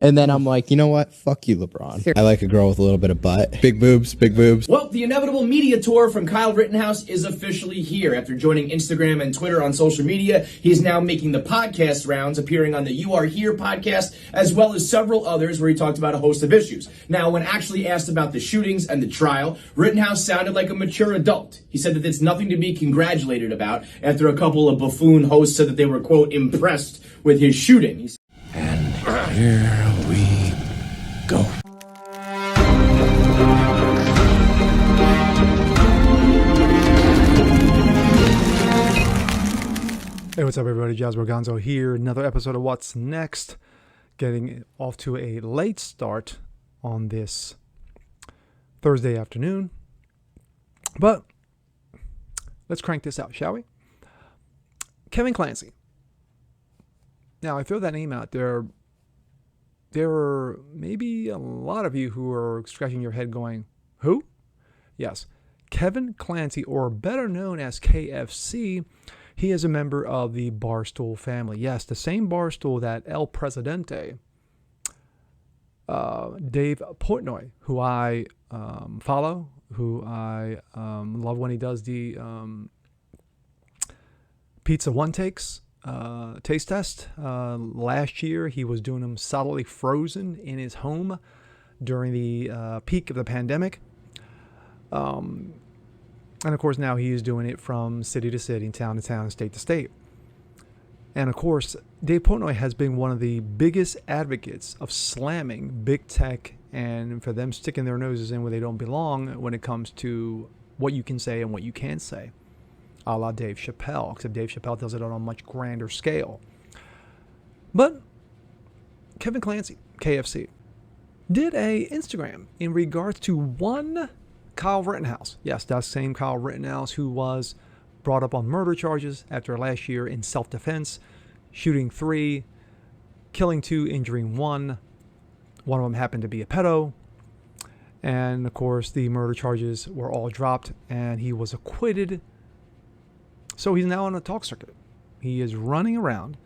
And then I'm like, you know what? Fuck you, LeBron. I like a girl with a little bit of butt. Big boobs, big boobs. Well, the inevitable media tour from Kyle Rittenhouse is officially here. After joining Instagram and Twitter on social media, he's now making the podcast rounds, appearing on the You Are Here podcast, as well as several others where he talked about a host of issues. Now, when actually asked about the shootings and the trial, Rittenhouse sounded like a mature adult. He said that it's nothing to be congratulated about after a couple of buffoon hosts said that they were, quote, impressed with his shooting. And here we go. Hey, what's up, everybody? Jazz Borgonzo here. Another episode of What's Next. Getting off to a late start on this Thursday afternoon. But let's crank this out, shall we? Kevin Clancy. Now, I throw that name out there. There are maybe a lot of you who are scratching your head going, who? Yes, Kevin Clancy, or better known as KFC. He is a member of the Barstool family. Yes, the same Barstool that El Presidente, Dave Portnoy, who I follow, who I love when he does the Pizza One Takes taste test. Last year, he was doing them solidly frozen in his home during the peak of the pandemic. And of course, now he is doing it from city to city, town to town, state to state. And of course, Dave Portnoy has been one of the biggest advocates of slamming big tech and for them sticking their noses in where they don't belong when it comes to what you can say and what you can't say. A la Dave Chappelle, except Dave Chappelle does it on a much grander scale. But Kevin Clancy, KFC, did a Instagram in regards to one Kyle Rittenhouse. Yes, that same Kyle Rittenhouse who was brought up on murder charges after last year in self-defense, shooting 3, killing 2, injuring 1. One of them happened to be a pedo. And of course, the murder charges were all dropped and he was acquitted. So he's now on a talk circuit. He is running around.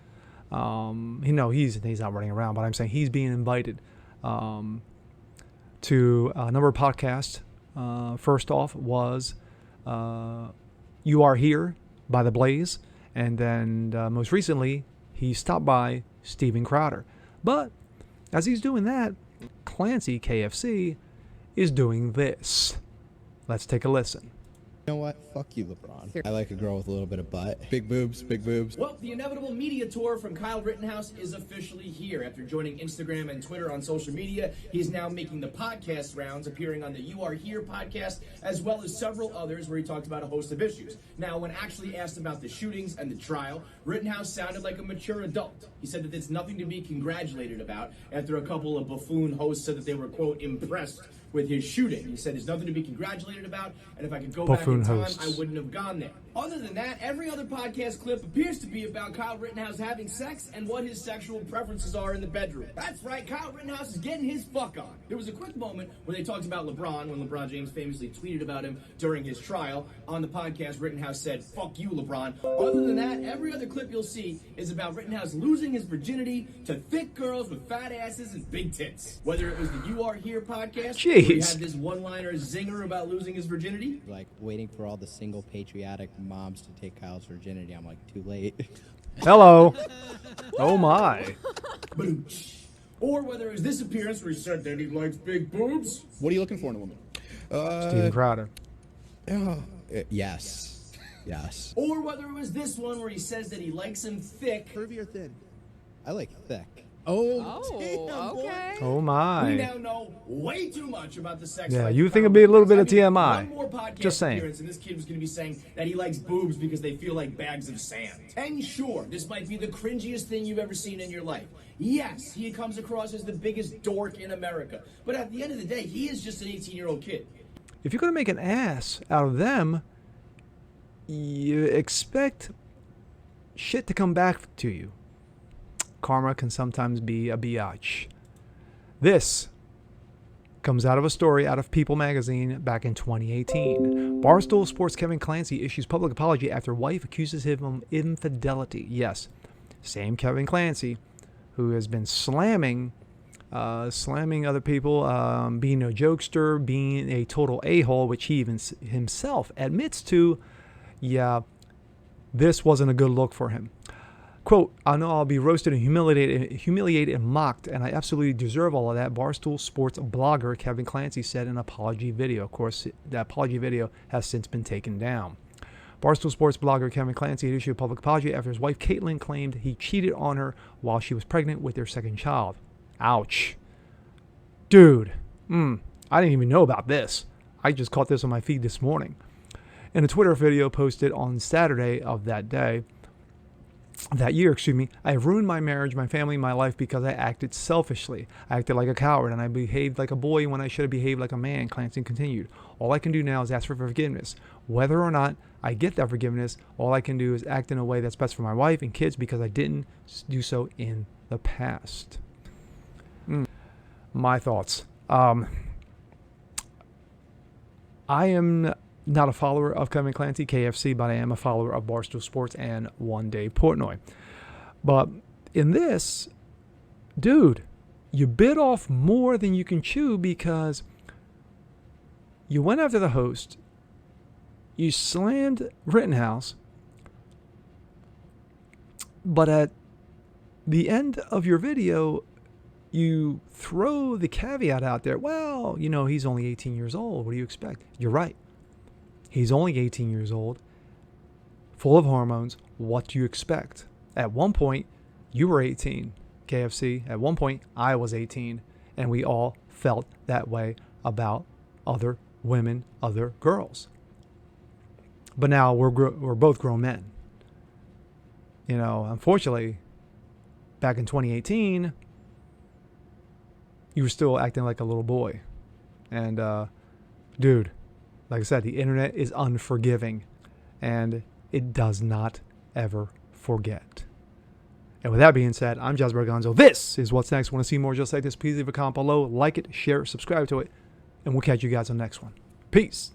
He's not running around, but I'm saying he's being invited to a number of podcasts. First off was You Are Here by The Blaze. And then most recently, he stopped by Steven Crowder. But as he's doing that, Clancy, KFC, is doing this. Let's take a listen. You know what? Fuck you, LeBron. I like a girl with a little bit of butt. Big boobs, big boobs. Well, the inevitable media tour from Kyle Rittenhouse is officially here. After joining Instagram and Twitter on social media, he's now making the podcast rounds, appearing on the You Are Here podcast, as well as several others where he talked about a host of issues. Now, when actually asked about the shootings and the trial, Rittenhouse sounded like a mature adult. He said that it's nothing to be congratulated about after a couple of buffoon hosts said that they were, quote, impressed with his shooting. He said there's nothing to be congratulated about, and if I could go back in time, I wouldn't have gone there. Other than that, every other podcast clip appears to be about Kyle Rittenhouse having sex and what his sexual preferences are in the bedroom. That's right, Kyle Rittenhouse is getting his fuck on. There was a quick moment where they talked about LeBron, when LeBron James famously tweeted about him during his trial. On the podcast, Rittenhouse said, fuck you, LeBron. Other than that, every other clip you'll see is about Rittenhouse losing his virginity to thick girls with fat asses and big tits. Whether it was the You Are Here podcast, where he had this one-liner zinger about losing his virginity. Like waiting for all the single patriotic moms to take Kyle's virginity. I'm like, too late. Hello. Oh my. Or whether it was this appearance where he said that he likes big boobs. What are you looking for in a woman? Steven Crowder. Yes. Yes. Or whether it was this one where he says that he likes him thick. Curvy or thin? I like thick. Okay. Oh We my. now know way too much about the sex Yeah, life you of think Kyle it'd be a little Rittenhouse. bit of I TMI. mean, one more podcast Just saying. appearance, and this kid was going to be saying that he likes boobs because they feel like bags of sand. And sure, this might be the cringiest thing you've ever seen in your life. Yes, he comes across as the biggest dork in America. But at the end of the day, he is just an 18-year-old kid. If you're going to make an ass out of them, you expect shit to come back to you. Karma can sometimes be a biatch. This comes out of a story out of People magazine back in 2018. Barstool Sports' Kevin Clancy issues public apology after wife accuses him of infidelity. Yes, same Kevin Clancy who has been slamming slamming other people, being a jokester, being a total a-hole, which he even himself admits to. Yeah, this wasn't a good look for him. Quote, I know I'll be roasted and humiliated and mocked, and I absolutely deserve all of that, Barstool Sports blogger Kevin Clancy said in an apology video. Of course, that apology video has since been taken down. Barstool Sports blogger Kevin Clancy had issued a public apology after his wife Caitlyn claimed he cheated on her while she was pregnant with their second child. Ouch. Dude, I didn't even know about this. I just caught this on my feed this morning. In a Twitter video posted on Saturday of that year, I have ruined my marriage, my family, my life because I acted selfishly. I acted like a coward and I behaved like a boy when I should have behaved like a man, Clancy continued. All I can do now is ask for forgiveness. Whether or not I get that forgiveness, all I can do is act in a way that's best for my wife and kids because I didn't do so in the past. My thoughts. I am not a follower of Kevin Clancy, KFC, but I am a follower of Barstool Sports and One Day Portnoy. But in this, dude, you bit off more than you can chew because you went after the host, you slammed Rittenhouse, but at the end of your video, you throw the caveat out there, well, he's only 18 years old. What do you expect? You're right. He's only 18 years old, full of hormones. What do you expect? At one point, you were 18, KFC. At one point, I was 18, and we all felt that way about other women, other girls. But now we're both grown men. Unfortunately, back in 2018, you were still acting like a little boy. And, dude, like I said, the internet is unforgiving, and it does not ever forget. And with that being said, I'm Jasper Gonzo. This is What's Next. Want to see more just like this? Please leave a comment below, like it, share, subscribe to it, and we'll catch you guys on the next one. Peace.